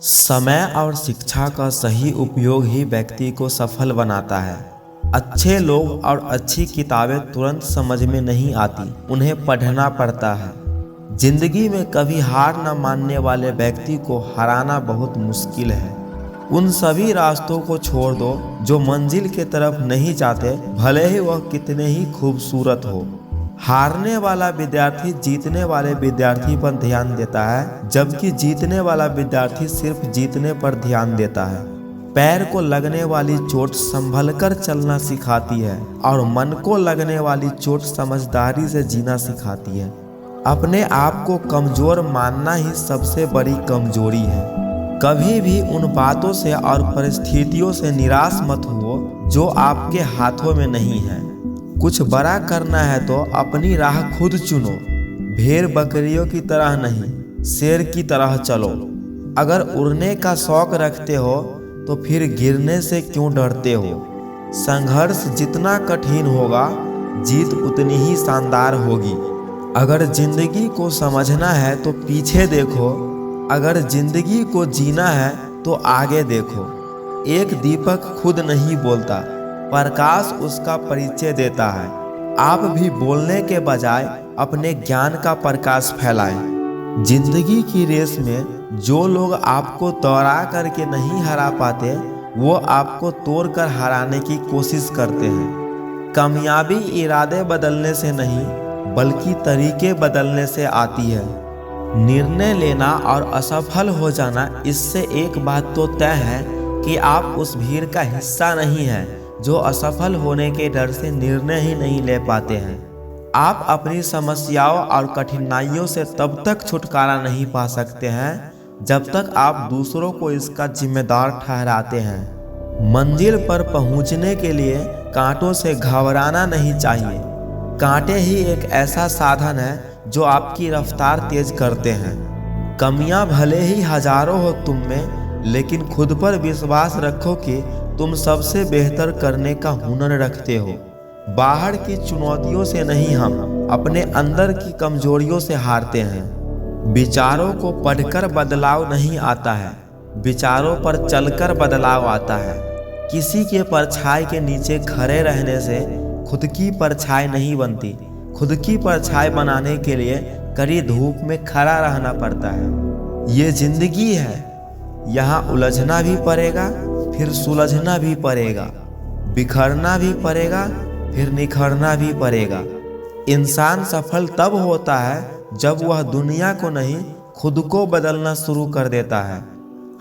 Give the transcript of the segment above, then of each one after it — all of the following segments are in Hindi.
समय और शिक्षा का सही उपयोग ही व्यक्ति को सफल बनाता है। अच्छे लोग और अच्छी किताबें तुरंत समझ में नहीं आती, उन्हें पढ़ना पड़ता है। जिंदगी में कभी हार न मानने वाले व्यक्ति को हराना बहुत मुश्किल है। उन सभी रास्तों को छोड़ दो जो मंजिल के तरफ नहीं जाते, भले ही वह कितने ही खूबसूरत हो। हारने वाला विद्यार्थी जीतने वाले विद्यार्थी पर ध्यान देता है, जबकि जीतने वाला विद्यार्थी सिर्फ जीतने पर ध्यान देता है। पैर को लगने वाली चोट संभलकर चलना सिखाती है और मन को लगने वाली चोट समझदारी से जीना सिखाती है। अपने आप को कमजोर मानना ही सबसे बड़ी कमजोरी है। कभी भी उन बातों से और परिस्थितियों से निराश मत हो जो आपके हाथों में नहीं है। कुछ बड़ा करना है तो अपनी राह खुद चुनो। भेड़ बकरियों की तरह नहीं, शेर की तरह चलो। अगर उड़ने का शौक रखते हो तो फिर गिरने से क्यों डरते हो। संघर्ष जितना कठिन होगा, जीत उतनी ही शानदार होगी। अगर जिंदगी को समझना है तो पीछे देखो, अगर जिंदगी को जीना है तो आगे देखो। एक दीपक खुद नहीं बोलता, प्रकाश उसका परिचय देता है। आप भी बोलने के बजाय अपने ज्ञान का प्रकाश फैलाएं। जिंदगी की रेस में जो लोग आपको दौड़ा करके नहीं हरा पाते, वो आपको तोड़कर हराने की कोशिश करते हैं। कामयाबी इरादे बदलने से नहीं, बल्कि तरीके बदलने से आती है। निर्णय लेना और असफल हो जाना, इससे एक बात तो तय है कि आप उस भीड़ का हिस्सा नहीं हैं जो असफल होने के डर से निर्णय ही नहीं ले पाते हैं। आप अपनी समस्याओं और कठिनाइयों से तब तक छुटकारा नहीं पा सकते हैं जब तक आप दूसरों को इसका जिम्मेदार ठहराते हैं। मंजिल पर पहुंचने के लिए कांटों से घबराना नहीं चाहिए। कांटे ही एक ऐसा साधन है जो आपकी रफ्तार तेज करते हैं। कमियां भले ही हजारों हो तुम में, लेकिन खुद पर विश्वास रखो कि तुम सबसे बेहतर करने का हुनर रखते हो। बाहर की चुनौतियों से नहीं, हम अपने अंदर की कमजोरियों से हारते हैं। विचारों को पढ़कर बदलाव नहीं आता है, विचारों पर चलकर बदलाव आता है। किसी के परछाई के नीचे खड़े रहने से खुद की परछाई नहीं बनती। खुद की परछाई बनाने के लिए कड़ी धूप में खड़ा रहना पड़ता है। ये जिंदगी है, यहाँ उलझना भी पड़ेगा, फिर सुलझना भी पड़ेगा, बिखरना भी पड़ेगा, फिर निखरना भी पड़ेगा। इंसान सफल तब होता है जब वह दुनिया को नहीं, खुद को बदलना शुरू कर देता है।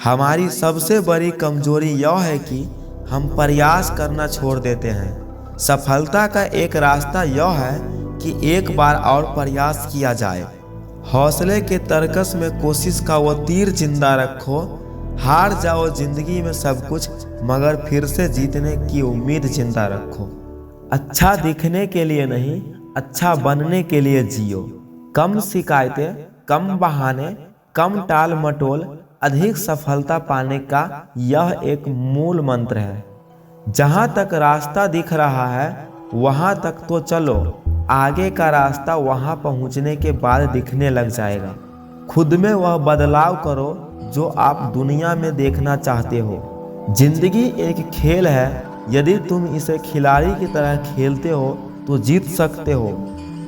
हमारी सबसे बड़ी कमजोरी यह है कि हम प्रयास करना छोड़ देते हैं। सफलता का एक रास्ता यह है कि एक बार और प्रयास किया जाए। हौसले के तरकस में कोशिश का वो तीर जिंदा रखो। हार जाओ जिंदगी में सब कुछ, मगर फिर से जीतने की उम्मीद जिंदा रखो। अच्छा दिखने के लिए नहीं, अच्छा बनने के लिए जियो। कम शिकायतें, कम बहाने, कम टाल मटोल, अधिक सफलता पाने का यह एक मूल मंत्र है। जहां तक रास्ता दिख रहा है वहां तक तो चलो, आगे का रास्ता वहां पहुंचने के बाद दिखने लग जाएगा। खुद में वह बदलाव करो जो आप दुनिया में देखना चाहते हो। जिंदगी एक खेल है, यदि तुम इसे खिलाड़ी की तरह खेलते हो तो जीत सकते हो,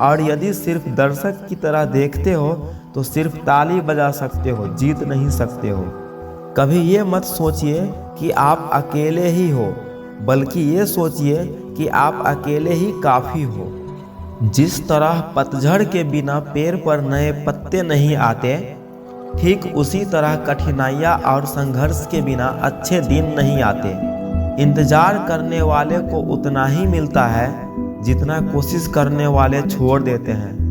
और यदि सिर्फ दर्शक की तरह देखते हो तो सिर्फ ताली बजा सकते हो, जीत नहीं सकते हो। कभी ये मत सोचिए कि आप अकेले ही हो, बल्कि ये सोचिए कि आप अकेले ही काफ़ी हो। जिस तरह पतझड़ के बिना पेड़ पर नए पत्ते नहीं आते, ठीक उसी तरह कठिनाइयाँ और संघर्ष के बिना अच्छे दिन नहीं आते। इंतजार करने वाले को उतना ही मिलता है जितना कोशिश करने वाले छोड़ देते हैं।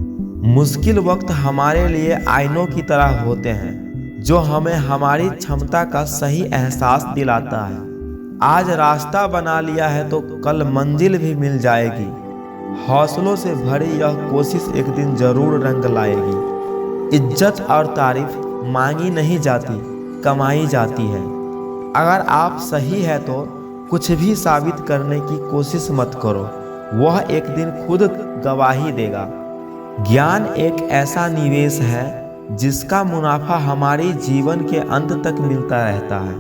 मुश्किल वक्त हमारे लिए आईनों की तरह होते हैं जो हमें हमारी क्षमता का सही एहसास दिलाता है। आज रास्ता बना लिया है तो कल मंजिल भी मिल जाएगी। हौसलों से भरी यह कोशिश एक दिन जरूर रंग लाएगी। इज्जत और तारीफ मांगी नहीं जाती, कमाई जाती है। अगर आप सही है तो कुछ भी साबित करने की कोशिश मत करो, वह एक दिन खुद गवाही देगा। ज्ञान एक ऐसा निवेश है जिसका मुनाफा हमारी जीवन के अंत तक मिलता रहता है।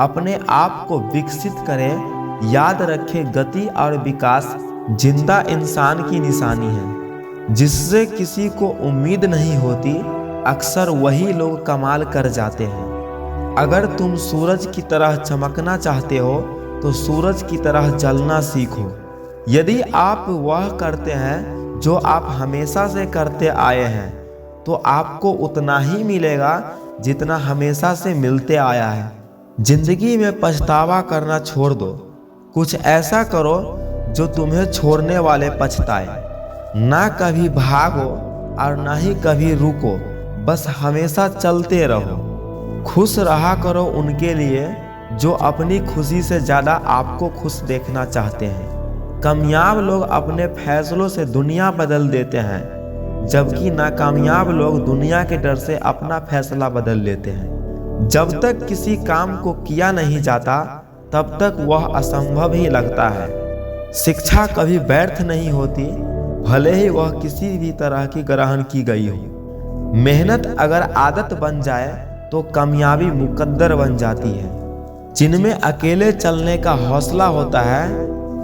अपने आप को विकसित करें। याद रखें, गति और विकास जिंदा इंसान की निशानी है। जिससे किसी को उम्मीद नहीं होती, अक्सर वही लोग कमाल कर जाते हैं। अगर तुम सूरज की तरह चमकना चाहते हो तो सूरज की तरह जलना सीखो। यदि आप वह करते हैं जो आप हमेशा से करते आए हैं तो आपको उतना ही मिलेगा जितना हमेशा से मिलते आया है। जिंदगी में पछतावा करना छोड़ दो। कुछ ऐसा करो जो तुम्हें छोड़ने वाले पछताए। ना कभी भागो और ना ही कभी रुको, बस हमेशा चलते रहो। खुश रहा करो उनके लिए जो अपनी खुशी से ज़्यादा आपको खुश देखना चाहते हैं। कामयाब लोग अपने फैसलों से दुनिया बदल देते हैं, जबकि नाकामयाब लोग दुनिया के डर से अपना फैसला बदल लेते हैं। जब तक किसी काम को किया नहीं जाता तब तक वह असंभव ही लगता है। शिक्षा कभी व्यर्थ नहीं होती, भले ही वह किसी भी तरह की ग्रहण की गई हो। मेहनत अगर आदत बन जाए तो कामयाबी मुकद्दर बन जाती है। जिनमें अकेले चलने का हौसला होता है,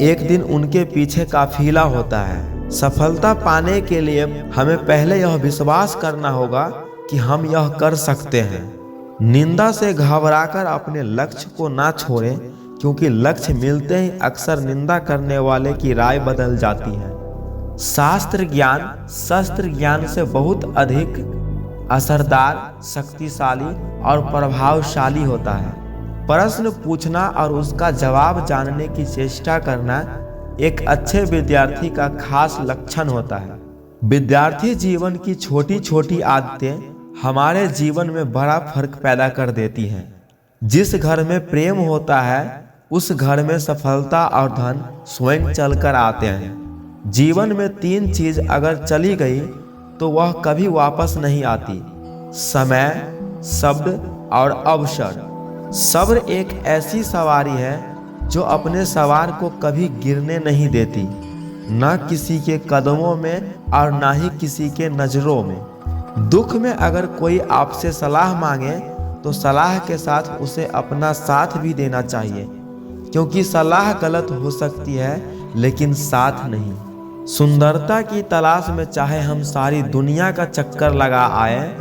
एक दिन उनके पीछे काफिला होता है। सफलता पाने के लिए हमें पहले यह विश्वास करना होगा कि हम यह कर सकते हैं। निंदा से घबराकर अपने लक्ष्य को ना छोड़ें, क्योंकि लक्ष्य मिलते ही अक्सर निंदा करने वाले की राय बदल जाती है। शास्त्र ज्ञान शस्त्र ज्ञान से बहुत अधिक असरदार, शक्तिशाली और प्रभावशाली होता है। प्रश्न पूछना और उसका जवाब जानने की चेष्टा करना एक अच्छे विद्यार्थी का खास लक्षण होता है। विद्यार्थी जीवन की छोटी छोटी आदतें हमारे जीवन में बड़ा फर्क पैदा कर देती हैं। जिस घर में प्रेम होता है उस घर में सफलता और धन स्वयं चलकर आते हैं। जीवन में 3 चीज अगर चली गई तो वह कभी वापस नहीं आती: समय, शब्द और अवसर। सब्र एक ऐसी सवारी है जो अपने सवार को कभी गिरने नहीं देती, न किसी के कदमों में और न ही किसी के नजरों में। दुख में अगर कोई आपसे सलाह मांगे तो सलाह के साथ उसे अपना साथ भी देना चाहिए, क्योंकि सलाह गलत हो सकती है लेकिन साथ नहीं। सुंदरता की तलाश में चाहे हम सारी दुनिया का चक्कर लगा आए,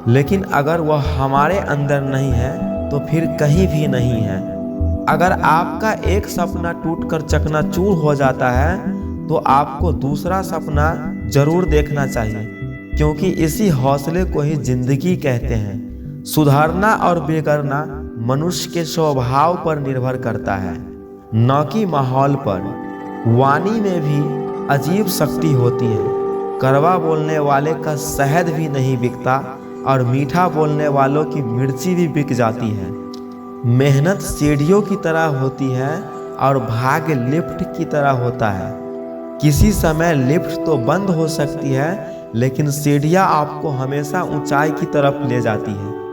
लेकिन अगर वह हमारे अंदर नहीं है तो फिर कहीं भी नहीं है। अगर आपका एक सपना टूटकर चकनाचूर हो जाता है तो आपको दूसरा सपना जरूर देखना चाहिए, क्योंकि इसी हौसले को ही जिंदगी कहते हैं। सुधारना और बिगड़ना मनुष्य के स्वभाव पर निर्भर करता है, न कि माहौल पर। वाणी में भी अजीब शक्ति होती है। कड़वा बोलने वाले का शहद भी नहीं बिकता और मीठा बोलने वालों की मिर्ची भी बिक जाती है। मेहनत सीढ़ियों की तरह होती है और भाग्य लिफ्ट की तरह होता है। किसी समय लिफ्ट तो बंद हो सकती है, लेकिन सीढ़ियाँ आपको हमेशा ऊंचाई की तरफ ले जाती है।